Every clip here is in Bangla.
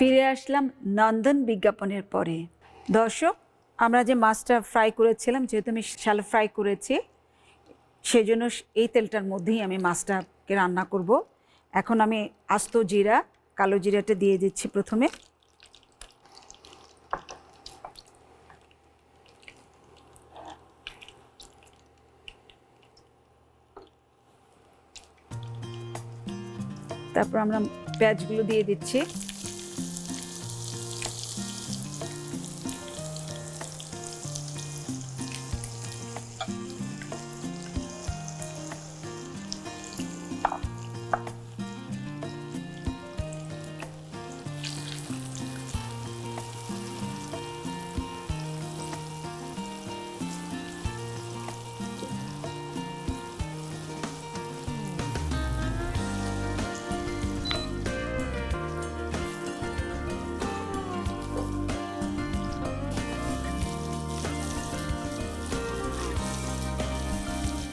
ফিরে আসলাম নন্দন বিজ্ঞাপনের পরে। দর্শক, আমরা যে মাছটা ফ্রাই করেছিলাম, যেহেতু আমি শ্যালো ফ্রাই করেছি, সেই জন্য এই তেলটার মধ্যেই আমি মাছটাকে রান্না করব। এখন আমি আস্ত জিরা, কালো জিরাটা দিয়ে দিচ্ছি প্রথমে। তারপর আমরা পেঁয়াজগুলো দিয়ে দিচ্ছি।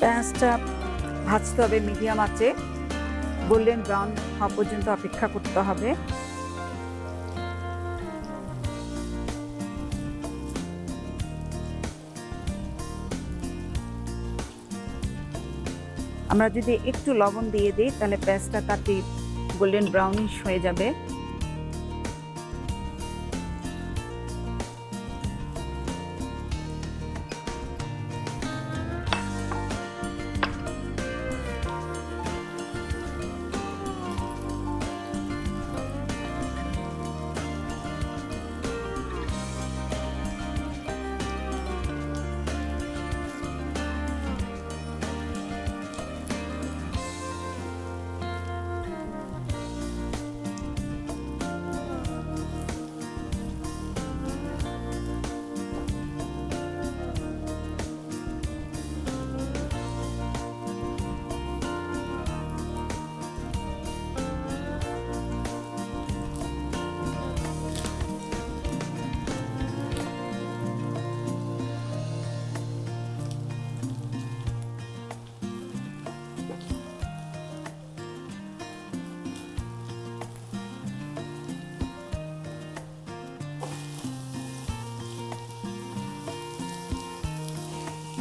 পেঁয়াজটা ভাজতে হবে মিডিয়াম আঁচে, গোল্ডেন ব্রাউন হওয়া পর্যন্ত অপেক্ষা করতে হবে। আমরা যদি একটু লবণ দিয়ে দিই তাহলে পেঁয়াজটা তাতে গোল্ডেন ব্রাউনিশ হয়ে যাবে।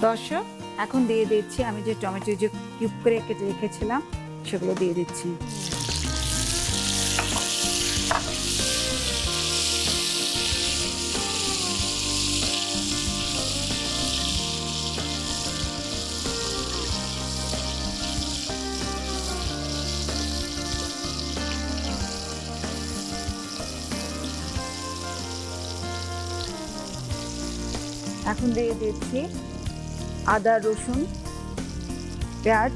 দর্শক, এখন দিয়ে দিচ্ছি আমি যে টমেটো যে কিউব করে কেটে রেখেছিলাম সেগুলো দিয়ে দিচ্ছি। এখন দিয়ে দিচ্ছি আদা রসুন পেঁয়াজ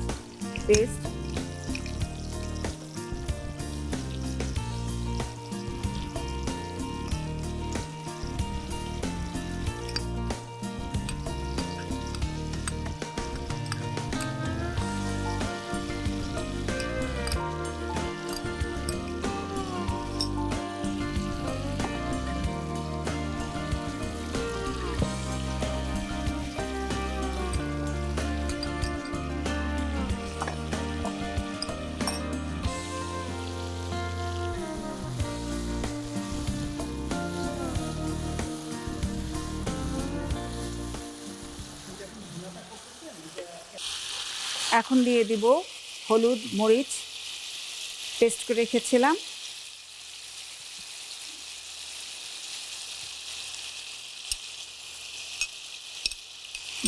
পেস্ট। এখন দিয়ে দিব হলুদ মরিচ পেস্ট করে রেখেছিলাম।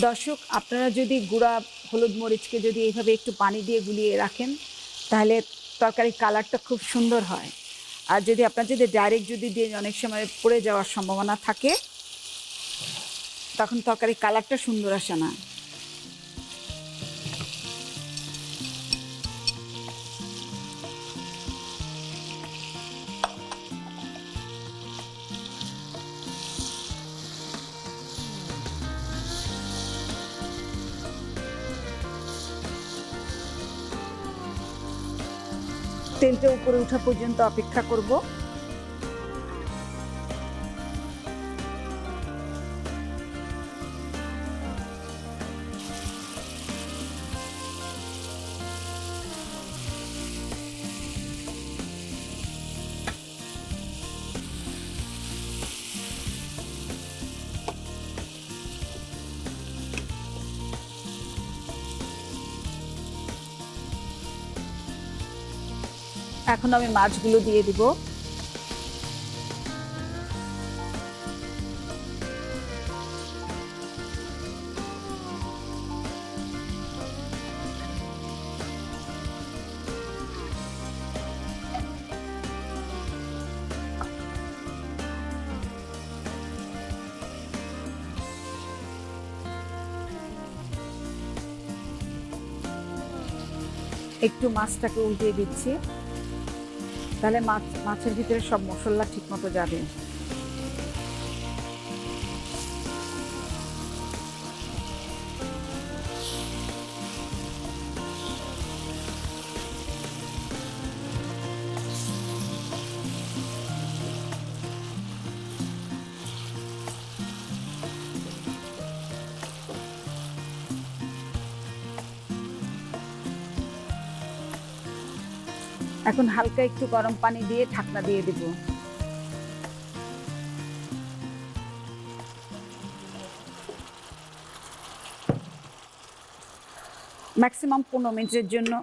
দর্শক, আপনারা যদি গুঁড়া হলুদ মরিচকে যদি এইভাবে একটু পানি দিয়ে গুলিয়ে রাখেন তাহলে তরকারির কালারটা খুব সুন্দর হয়। আর যদি আপনার যদি ডাইরেক্ট যদি দিয়ে অনেক সময় পড়ে যাওয়ার সম্ভাবনা থাকে, তখন তরকারির কালারটা সুন্দর আসে না। তেলটা উপরে ওঠা পর্যন্ত অপেক্ষা করব। এখন আমি মাছগুলো দিয়ে দিব। একটু মাছটাকে উল্টিয়ে দিচ্ছি, তাহলে মাছের ভিতরে সব মশলা ঠিক মতো যাবে। এখন হালকা একটু গরম পানি দিয়ে ঢাকনা দিয়ে দেব। ম্যাক্সিমাম 15 মিনিটের জন্য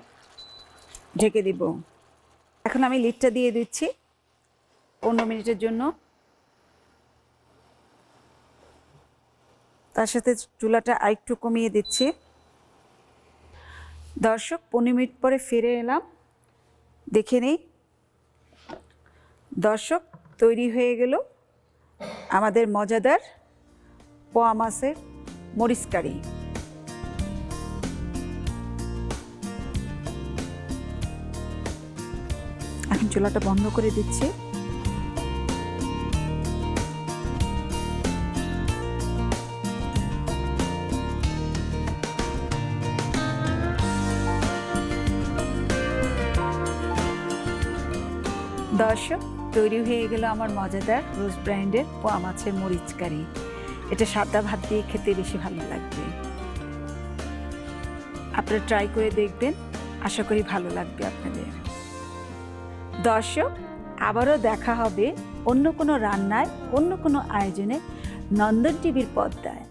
ঢেকে দিব। এখন আমি লিডটা দিয়ে দিচ্ছি 15 মিনিটের জন্য। তার সাথে চুলাটা আরেকটু কমিয়ে দিচ্ছি। দর্শক, 15 মিনিট পরে ফিরে এলাম, দেখে নেই। দর্শক, তৈরি হয়ে গেল আমাদের মজাদার পোয়া মাছের মরিচ কারি। এখন চুলাটা বন্ধ করে দিচ্ছি। দর্শক, তৈরি হয়ে গেল আমার মজাদার রোজ ব্র্যান্ডের পোয়া মাছের মরিচ কারি। এটা সাদা ভাত দিয়ে খেতে বেশি ভালো লাগবে। আপনারা ট্রাই করে দেখবেন, আশা করি ভালো লাগবে আপনাদের। দর্শক, আবারও দেখা হবে অন্য কোনো রান্নায়, অন্য কোনো আয়োজনে নন্দন টিভির পর্দায়।